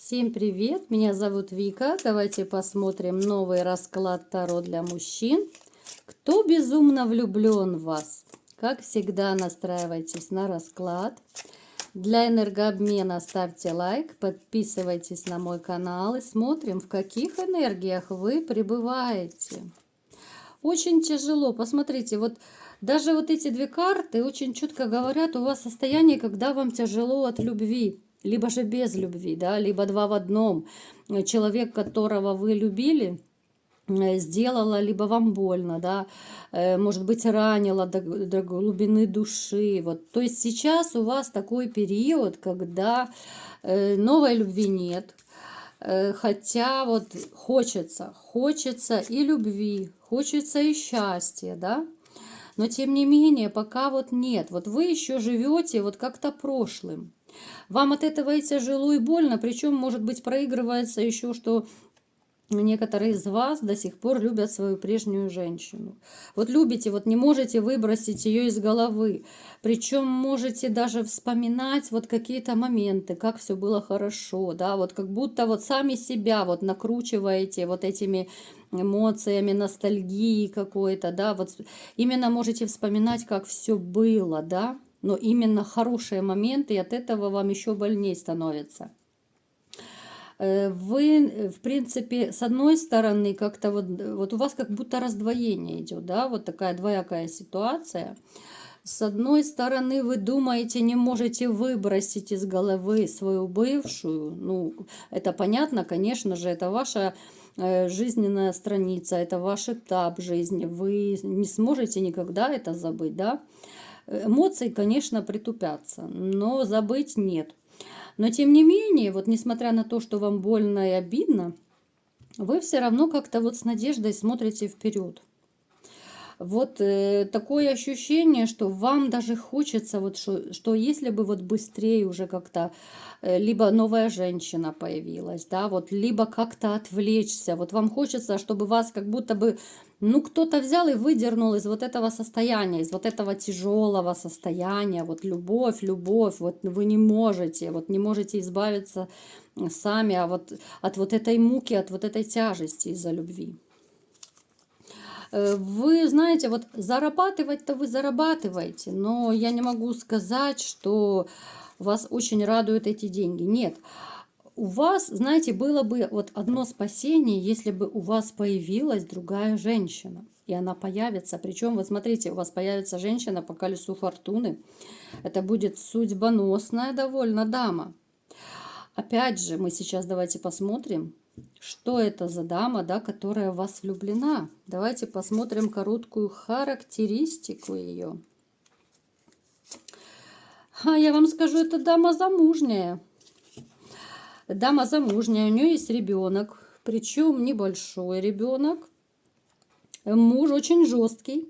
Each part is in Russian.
Всем привет! Меня зовут Вика. Давайте посмотрим новый расклад Таро для мужчин. Кто безумно влюблен в вас? Как всегда, настраивайтесь на расклад. Для энергообмена ставьте лайк, подписывайтесь на мой канал и смотрим, в каких энергиях вы пребываете. Очень тяжело. Посмотрите, вот даже вот эти две карты очень четко говорят, у вас состояние, когда вам тяжело от любви, либо же без любви, да, либо два в одном. Человек, которого вы любили, сделала либо вам больно, да, может быть, ранила до глубины души. Вот. То есть сейчас у вас такой период, когда новой любви нет, хотя вот хочется и любви, хочется и счастья, да, но тем не менее пока вот нет, вот вы еще живете вот как-то прошлым. Вам от этого и тяжело, и больно, причем, может быть, проигрывается еще, что некоторые из вас до сих пор любят свою прежнюю женщину. Вот любите, вот не можете выбросить ее из головы. Причем можете даже вспоминать вот какие-то моменты, как все было хорошо, да, вот как будто вот сами себя вот накручиваете вот этими эмоциями, ностальгии какой-то, да, вот именно можете вспоминать, как все было, да, но именно хорошие моменты, и от этого вам еще больнее становится. Вы, в принципе, с одной стороны, как-то вот у вас как будто раздвоение идет, да, вот такая двоякая ситуация. С одной стороны, вы думаете, не можете выбросить из головы свою бывшую. Ну, это понятно, конечно же, это ваша жизненная страница, это ваш этап жизни. Вы не сможете никогда это забыть, да. Эмоции, конечно, притупятся, но забыть нет. Но тем не менее, вот несмотря на то, что вам больно и обидно, вы все равно как-то вот с надеждой смотрите вперед. Вот такое ощущение, что вам даже хочется, вот что если бы вот быстрее уже как-то, либо новая женщина появилась, да, вот, либо как-то отвлечься. Вот вам хочется, чтобы вас как будто бы, ну, кто-то взял и выдернул из вот этого состояния, из вот этого тяжелого состояния, вот любовь, любовь, вот вы не можете избавиться сами, а вот от вот этой муки, от вот этой тяжести из-за любви. Вы знаете, вот зарабатывать-то вы зарабатываете, но я не могу сказать, что вас очень радуют эти деньги. Нет, у вас, знаете, было бы вот одно спасение, если бы у вас появилась другая женщина. И она появится. Причем, вот смотрите, у вас появится женщина по колесу фортуны. Это будет судьбоносная довольно дама. Опять же, мы сейчас давайте посмотрим, что это за дама, да, которая в вас влюблена. Давайте посмотрим короткую характеристику ее. Я вам скажу, это дама замужняя. Дама замужняя, у нее есть ребенок, причем небольшой ребенок. Муж очень жесткий.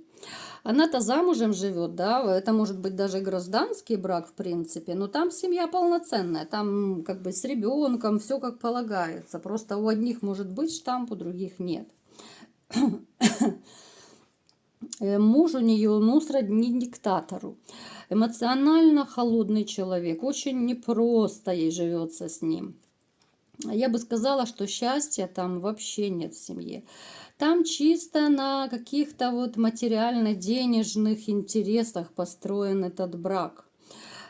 Она-то замужем живет, да, это может быть даже гражданский брак, в принципе, но там семья полноценная, там как бы с ребенком все как полагается. Просто у одних может быть штамп, у других нет. Муж у нее, ну, сродни диктатору. Эмоционально холодный человек, очень непросто ей живется с ним. Я бы сказала, что счастья там вообще нет в семье. Там чисто на каких-то вот материально-денежных интересах построен этот брак.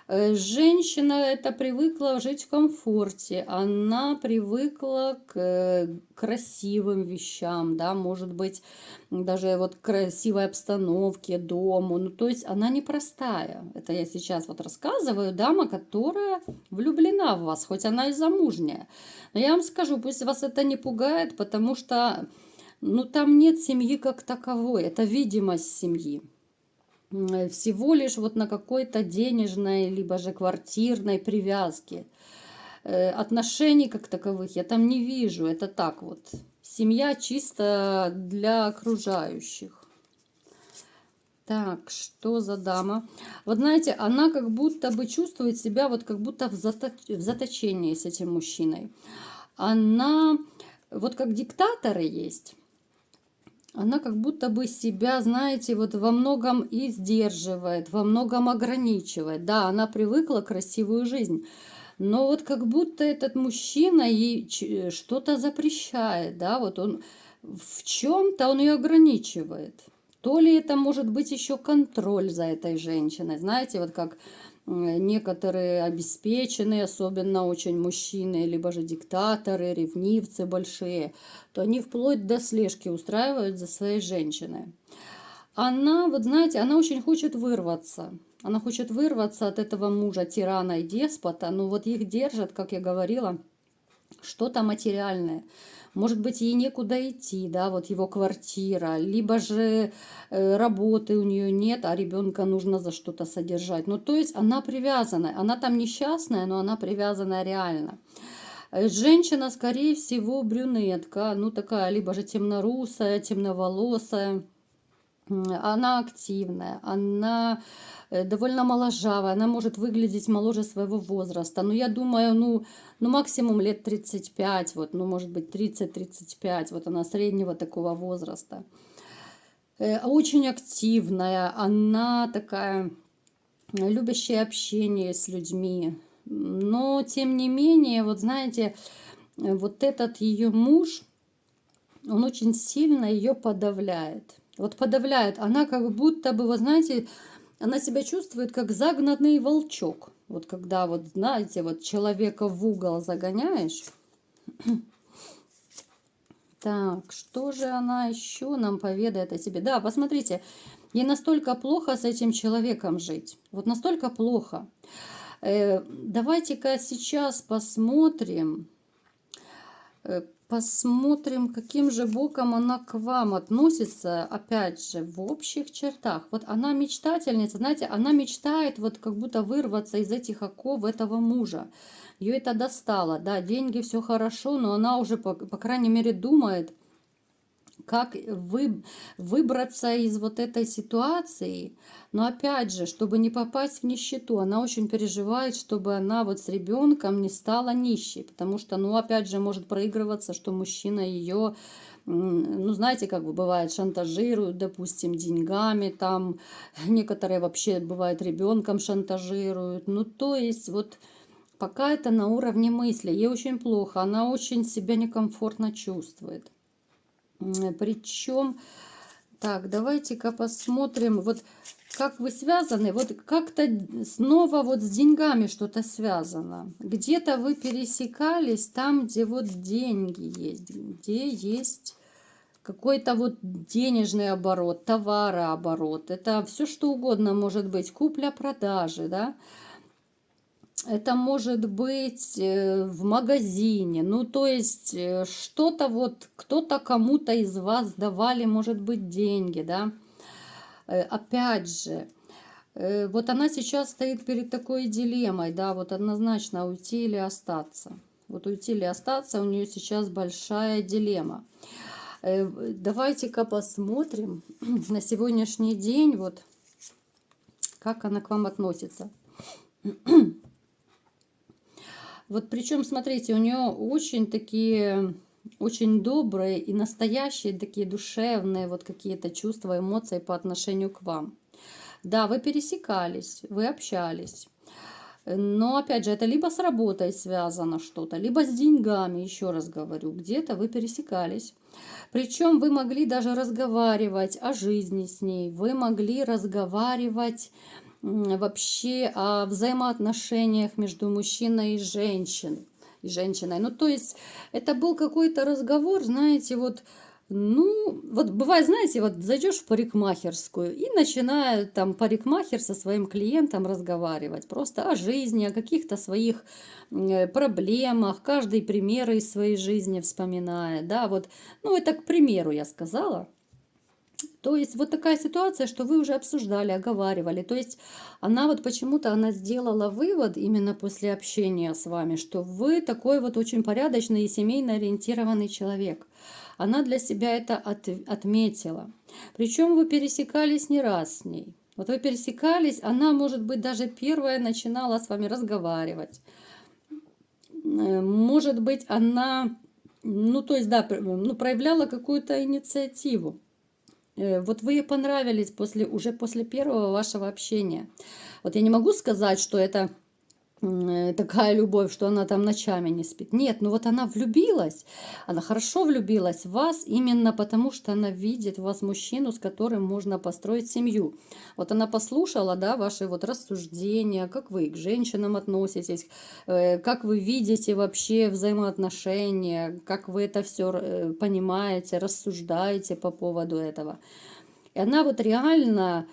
Женщина это привыкла жить в комфорте, она привыкла к красивым вещам, да, может быть, даже вот красивой обстановке, дому. Ну, то есть она непростая. Это я сейчас вот рассказываю, дама, которая влюблена в вас, хоть она и замужняя. Но я вам скажу, пусть вас это не пугает, потому что, ну, там нет семьи как таковой, это видимость семьи. Всего лишь вот на какой-то денежной, либо же квартирной привязке. Отношений как таковых я там не вижу. Это так вот. Семья чисто для окружающих. Так, что за дама? Вот знаете, она как будто бы чувствует себя вот как будто в заточении с этим мужчиной. Она вот как диктаторы есть. Она как будто бы себя, знаете, вот во многом и сдерживает, во многом ограничивает. Да, она привыкла к красивую жизнь, Но вот как будто этот мужчина ей что-то запрещает, да, вот он в чем-то он ее ограничивает. То ли это может быть еще контроль за этой женщиной, знаете, вот как некоторые обеспеченные, особенно очень мужчины, либо же диктаторы, ревнивцы большие, то они вплоть до слежки устраивают за своей женщиной. Она, вот знаете, она очень хочет вырваться. Она хочет вырваться от этого мужа, тирана и деспота. Но вот их держат, как я говорила, что-то материальное. Может быть, ей некуда идти, да, вот его квартира, либо же работы у нее нет, а ребенка нужно за что-то содержать. Ну, то есть она привязана, она там несчастная, но она привязана реально. Женщина, скорее всего, брюнетка, ну, такая, либо же темнорусая, темноволосая. Она активная, она довольно моложавая, она может выглядеть моложе своего возраста. Но я думаю, ну максимум лет 35, вот, ну может быть 30-35, вот она среднего такого возраста. Очень активная, она такая любящая общение с людьми. Но тем не менее, вот знаете, вот этот ее муж, он очень сильно ее подавляет. Вот подавляет. Она как будто бы, вы знаете, она себя чувствует как загнанный волчок. Вот когда, вот знаете, вот человека в угол загоняешь. Так, что же она еще нам поведает о себе? Да, посмотрите, ей настолько плохо с этим человеком жить. Вот настолько плохо. Давайте-ка сейчас посмотрим, посмотрим, каким же боком она к вам относится, опять же, в общих чертах. Вот она мечтательница, знаете, она мечтает вот как будто вырваться из этих оков этого мужа. Ее это достало, да, деньги, все хорошо, но она уже, по крайней мере, думает, как выбраться из вот этой ситуации. Но опять же, чтобы не попасть в нищету, она очень переживает, чтобы она вот с ребенком не стала нищей. Потому что, ну, опять же, может проигрываться, что мужчина ее, ну, знаете, как бы бывает, шантажируют, допустим, деньгами, там, некоторые вообще, бывает, ребенком шантажируют. Ну, то есть, вот пока это на уровне мысли, ей очень плохо, она очень себя некомфортно чувствует. Причем, так, давайте-ка посмотрим, вот как вы связаны, вот как-то снова вот с деньгами что-то связано. Где-то вы пересекались там, где вот деньги есть, где есть какой-то вот денежный оборот, товарооборот. Это все что угодно может быть, купля-продажи, да. Это может быть в магазине, ну то есть что-то вот, кто-то кому-то из вас давали, может быть, деньги, да. Опять же, вот она сейчас стоит перед такой дилеммой, да, вот однозначно уйти или остаться. Вот уйти или остаться, у нее сейчас большая дилемма. Давайте-ка посмотрим на сегодняшний день, вот как она к вам относится. Вот причем, смотрите, у нее очень такие, очень добрые и настоящие, такие душевные вот какие-то чувства, эмоции по отношению к вам. Да, вы пересекались, вы общались. Но, опять же, это либо с работой связано что-то, либо с деньгами, еще раз говорю, где-то вы пересекались. Причем вы могли даже разговаривать о жизни с ней, вы могли разговаривать вообще о взаимоотношениях между мужчиной и женщиной. Ну, то есть это был какой-то разговор, знаете, вот, ну, вот бывает, знаете, вот зайдешь в парикмахерскую и начинает там парикмахер со своим клиентом разговаривать просто о жизни, о каких-то своих проблемах, каждый примеры из своей жизни вспоминает, да, вот, ну, это к примеру я сказала. То есть вот такая ситуация, что вы уже обсуждали, оговаривали. То есть она вот почему-то она сделала вывод именно после общения с вами, что вы такой вот очень порядочный и семейно ориентированный человек. Она для себя это отметила. Причем вы пересекались не раз с ней. Вот вы пересекались, она, может быть, даже первая начинала с вами разговаривать. Может быть, она, ну, то есть, да, ну, проявляла какую-то инициативу. Вот вы ей понравились уже после первого вашего общения. Вот я не могу сказать, что это такая любовь, что она там ночами не спит. Нет, ну вот она влюбилась, она хорошо влюбилась в вас именно потому, что она видит в вас мужчину, с которым можно построить семью. Вот она послушала, да, ваши вот рассуждения, как вы к женщинам относитесь, как вы видите вообще взаимоотношения, как вы это все понимаете, рассуждаете по поводу этого. И она вот реально,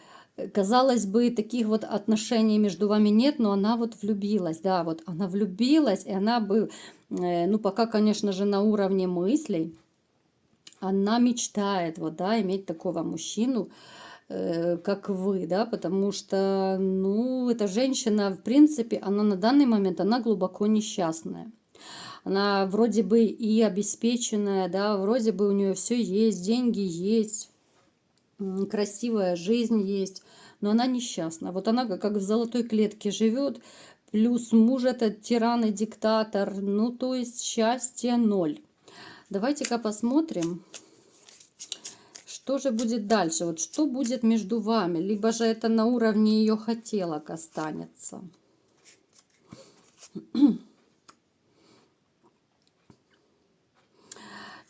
казалось бы, таких вот отношений между вами нет, но она вот влюбилась, да, вот она влюбилась, и она бы, ну, пока, конечно же, на уровне мыслей, она мечтает, вот, да, иметь такого мужчину, как вы, да, потому что, ну, эта женщина, в принципе, она на данный момент, она глубоко несчастная. Она вроде бы и обеспеченная, да, вроде бы у нее все есть, деньги есть, красивая жизнь есть, но она несчастна. Вот она как в золотой клетке живет, плюс муж этот тиран и диктатор, ну то есть счастье ноль. Давайте-ка посмотрим, что же будет дальше, вот что будет между вами, либо же это на уровне ее хотелок останется.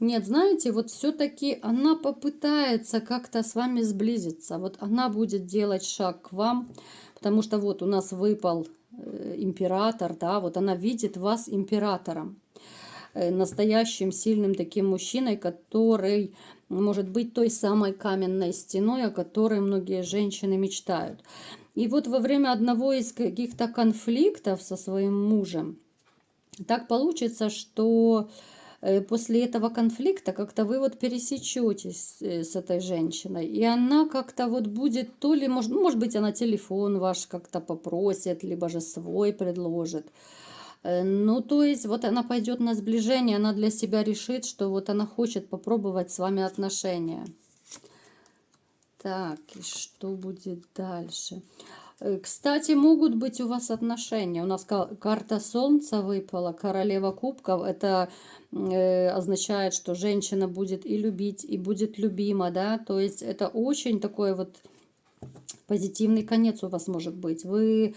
Нет, знаете, вот все-таки она попытается как-то с вами сблизиться. Вот она будет делать шаг к вам, потому что вот у нас выпал император, да, вот она видит вас императором, настоящим сильным таким мужчиной, который может быть той самой каменной стеной, о которой многие женщины мечтают. И вот во время одного из каких-то конфликтов со своим мужем так получится, что после этого конфликта как-то вы вот пересечетесь с этой женщиной, и она как-то вот будет, то ли, может быть, она телефон ваш как-то попросит, либо же свой предложит. Ну, то есть, вот она пойдет на сближение, она для себя решит, что вот она хочет попробовать с вами отношения. Так, и что будет дальше? Кстати, могут быть у вас отношения. У нас карта Солнца выпала, королева кубков. Это означает, что женщина будет и любить, и будет любима, да. То есть это очень такой вот позитивный конец у вас может быть. Вы,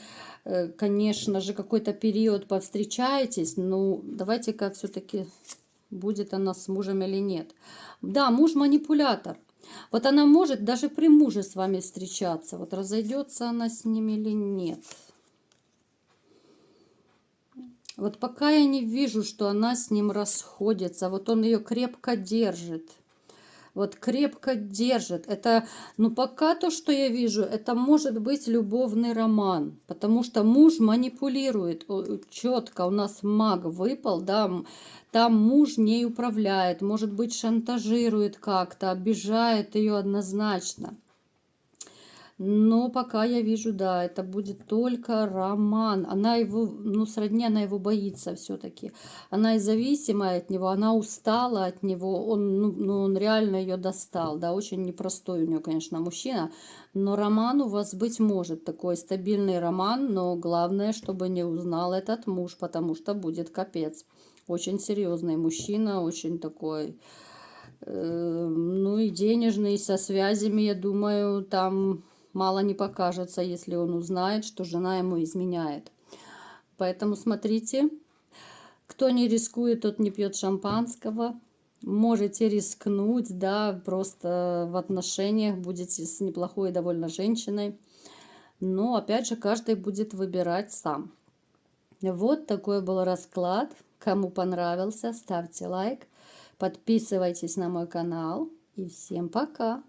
конечно же, какой-то период повстречаетесь, но давайте-ка все-таки будет она с мужем или нет. Да, муж манипулятор. Вот она может даже при муже с вами встречаться. Вот разойдется она с ним или нет. Вот пока я не вижу, что она с ним расходится. Вот он ее крепко держит. Вот крепко держит. Это, ну пока то, что я вижу, это может быть любовный роман. Потому что муж манипулирует. Четко у нас маг выпал, да. Там муж не управляет, может быть, шантажирует как-то, обижает ее однозначно. Но пока я вижу, да, это будет только роман. Она его, ну, сродни, она его боится все-таки. Она и зависимая от него, она устала от него. Он реально ее достал, да, очень непростой у нее, конечно, мужчина. Но роман у вас быть может, такой стабильный роман, но главное, чтобы не узнал этот муж, потому что будет капец. Очень серьезный мужчина, очень такой, ну и денежный, со связями, я думаю, там мало не покажется, если он узнает, что жена ему изменяет. Поэтому смотрите, кто не рискует, тот не пьет шампанского. Можете рискнуть, да, просто в отношениях будете с неплохой довольно женщиной. Но опять же, каждый будет выбирать сам. Вот такой был расклад. Кому понравился, ставьте лайк, подписывайтесь на мой канал. И всем пока!